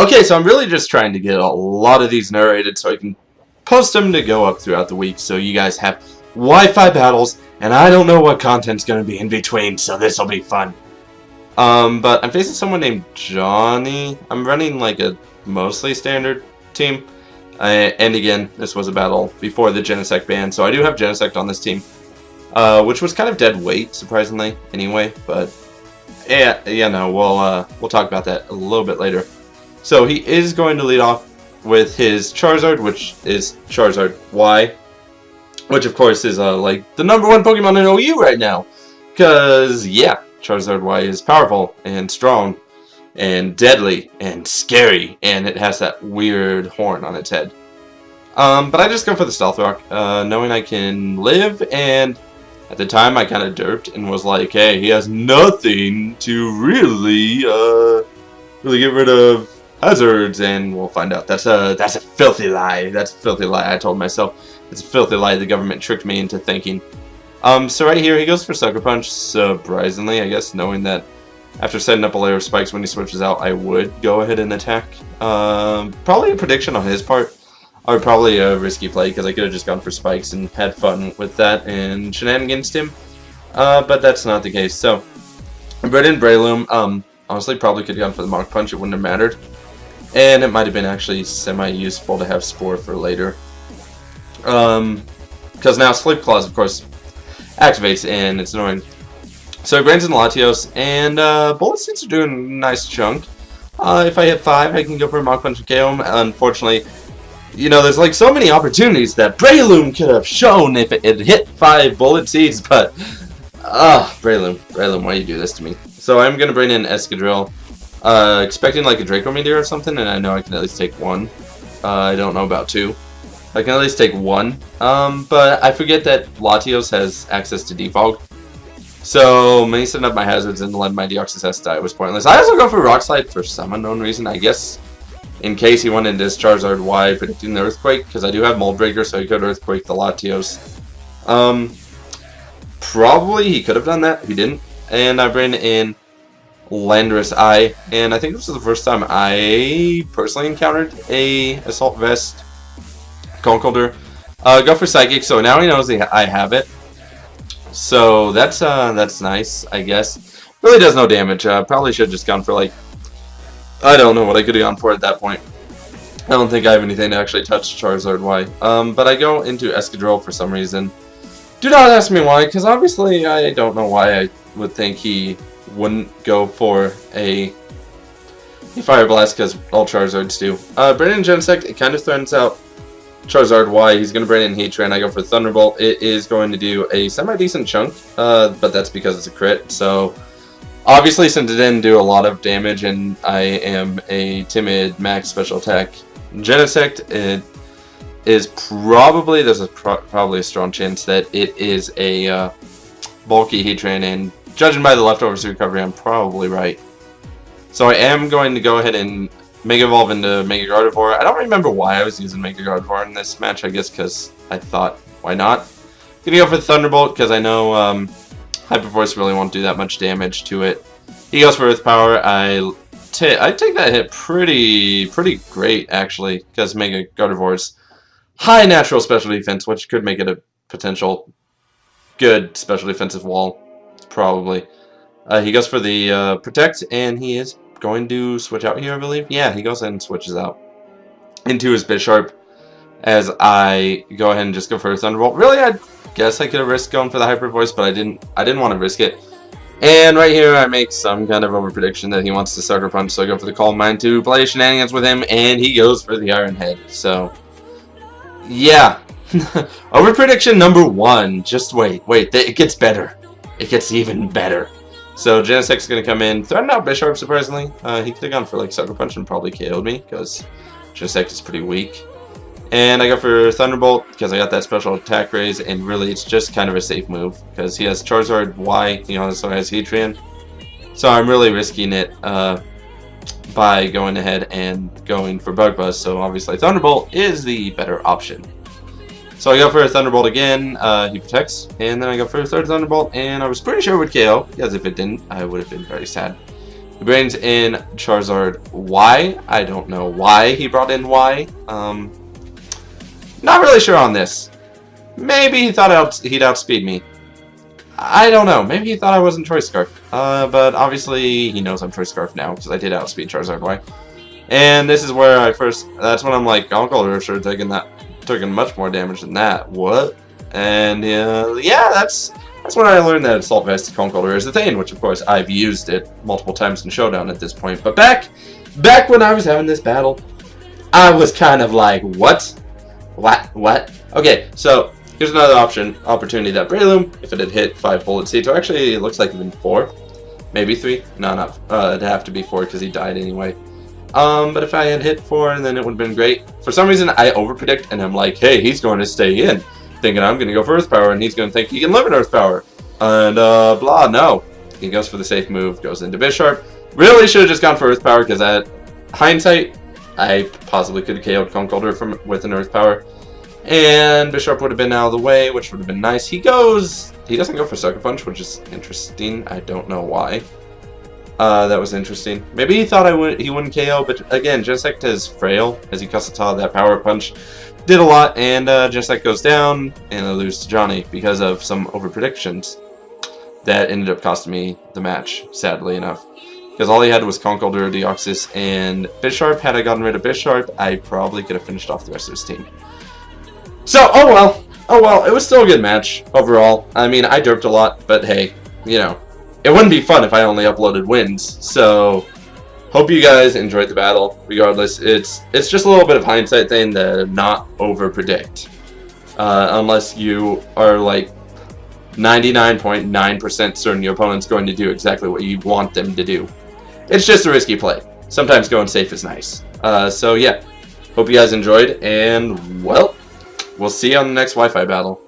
Okay, so I'm really just trying to get a lot of these narrated so I can post them to go up throughout the week so you guys have Wi-Fi battles, and I don't know what content's going to be in between, so this will be fun. But I'm facing someone named Johnny. I'm running like a mostly standard team. And again, this was a battle before the Genesect ban, so I do have Genesect on this team. Which was kind of dead weight, surprisingly, anyway, but yeah, no, we'll talk about that a little bit later. So he is going to lead off with his Charizard, which is Charizard Y, which of course is like the #1 Pokemon in OU right now, because yeah, Charizard Y is powerful and strong and deadly and scary, and it has that weird horn on its head. But I just go for the Stealth Rock, knowing I can live, and at the time I kind of derped and was like, hey, he has nothing to really get rid of hazards, and we'll find out. That's a filthy lie. That's a filthy lie. I told myself it's a filthy lie the government tricked me into thinking. So right here he goes for Sucker Punch, surprisingly, I guess, knowing that after setting up a layer of spikes when he switches out, I would go ahead and attack. Probably a prediction on his part, or probably a risky play, because I could have just gone for spikes and had fun with that and shenanigans him. But that's not the case. So, I bred in Breloom. Honestly, probably could have gone for the Mach Punch. It wouldn't have mattered. And it might have been actually semi-useful to have Spore for later. Because now Sleep Claws, of course, activates, and it's annoying. So he brands in Latios, and Bullet Seeds are doing a nice chunk. If I hit 5, I can go for a Mach Punch and KO him. Unfortunately, you know, there's like so many opportunities that Breloom could have shown if it had hit 5 Bullet Seeds, but Breloom, why you do this to me? So I'm gonna bring in Escadrille, expecting like a Draco Meteor or something, and I know I can at least take 1. I don't know about 2. I can at least take 1, but I forget that Latios has access to Defog. So, me setting up my hazards and letting my Deoxys die was pointless. I also go for Rock Slide for some unknown reason, I guess, in case he wanted to discharge Charizard Y, predicting the Earthquake, because I do have Mold Breaker, so he could Earthquake the Latios. Probably he could have done that, he didn't. And I bring in Landorus I, and I think this was the first time I personally encountered a Assault Vest Conkeldurr. Go for Psychic, so now he knows I have it. So that's nice, I guess. Really does no damage. Probably should have just gone for like, I don't know what I could have gone for at that point. I don't think I have anything to actually touch Charizard Y. But I go into Escadrille for some reason. Do not ask me why, because obviously I don't know why I would think he wouldn't go for a Fire Blast, because all Charizards do. Bring in Genesect, it kind of threatens out Charizard Y. He's going to bring in Heatran. I go for Thunderbolt. It is going to do a semi-decent chunk, but that's because it's a crit. So, obviously, since it didn't do a lot of damage and I am a timid max special attack Genesect, it is probably, there's probably a strong chance that it is a bulky Heatran, and judging by the leftovers recovery, I'm probably right. So I am going to go ahead and Mega Evolve into Mega Gardevior. I don't remember why I was using Mega Gardevior in this match. I guess because I thought, why not? Gonna go for Thunderbolt because I know Hyper Voice really won't do that much damage to it. He goes for Earth Power. I take that hit pretty great actually, because Mega Gardevior's high natural special defense, which could make it a potential good special defensive wall, probably. He goes for the Protect, and he is going to switch out here, I believe. Yeah, he goes ahead and switches out into his Bisharp as I go ahead and just go for a Thunderbolt. Really, I guess I could have risked going for the Hyper Voice, but I didn't want to risk it. And right here, I make some kind of over prediction that he wants to Sucker Punch, so I go for the Calm Mind to play shenanigans with him, and he goes for the Iron Head. So, yeah. Over prediction number 1. Just wait, it gets better. It gets even better. So Genesect's going to come in, threaten out Bisharp, surprisingly. He could have gone for like Sucker Punch and probably KO'd me, because Genesect is pretty weak. And I go for Thunderbolt, because I got that special attack raise, and really it's just kind of a safe move, because he has Charizard Y, he also has Heatran. So I'm really risking it by going ahead and going for Bug Buzz, so obviously Thunderbolt is the better option. So I go for a Thunderbolt again, he protects, and then I go for a third Thunderbolt, and I was pretty sure it would KO, because if it didn't, I would have been very sad. He brings in Charizard Y. I don't know why he brought in Y. Not really sure on this. Maybe he thought he'd outspeed me. I don't know. Maybe he thought I wasn't Choice Scarf. But obviously he knows I'm Choice Scarf now because I did outspeed Charizard Y. And this is where that's when I'm like, Conkeldurr should have taken much more damage than that. What? And yeah, that's when I learned that Assault Vest Conkeldurr is a thing, which of course I've used it multiple times in Showdown at this point. But back when I was having this battle, I was kind of like, what? Okay, so here's another opportunity that Breloom, if it had hit 5 bullet seeds, or actually it looks like even 4, maybe 3. No, not it'd have to be 4 because he died anyway. But if I had hit 4, then it would have been great. For some reason, I overpredict, and I'm like, hey, he's going to stay in, thinking I'm going to go for Earth Power, and he's going to think he can live in Earth Power. And, blah, no. He goes for the safe move, goes into Bisharp. Really should have just gone for Earth Power, because at hindsight, I possibly could have KO'd Conkeldurr with an Earth Power. And Bisharp would have been out of the way, which would have been nice. He doesn't go for Sucker Punch, which is interesting. I don't know why. That was interesting. Maybe he thought he wouldn't KO, but again, Genesect is frail. As you saw, that Power Punch did a lot, and Genesect goes down, and I lose to Johnny because of some overpredictions that ended up costing me the match, sadly enough. Because all he had was Conkeldurr, Deoxys, and Bisharp. Had I gotten rid of Bisharp, I probably could have finished off the rest of his team. So, oh well, it was still a good match overall. I mean, I derped a lot, but hey, you know. It wouldn't be fun if I only uploaded wins, so hope you guys enjoyed the battle. Regardless, it's just a little bit of hindsight thing to not overpredict. Unless you are like 99.9% certain your opponent's going to do exactly what you want them to do. It's just a risky play. Sometimes going safe is nice. So yeah, hope you guys enjoyed, and well, we'll see you on the next Wi-Fi battle.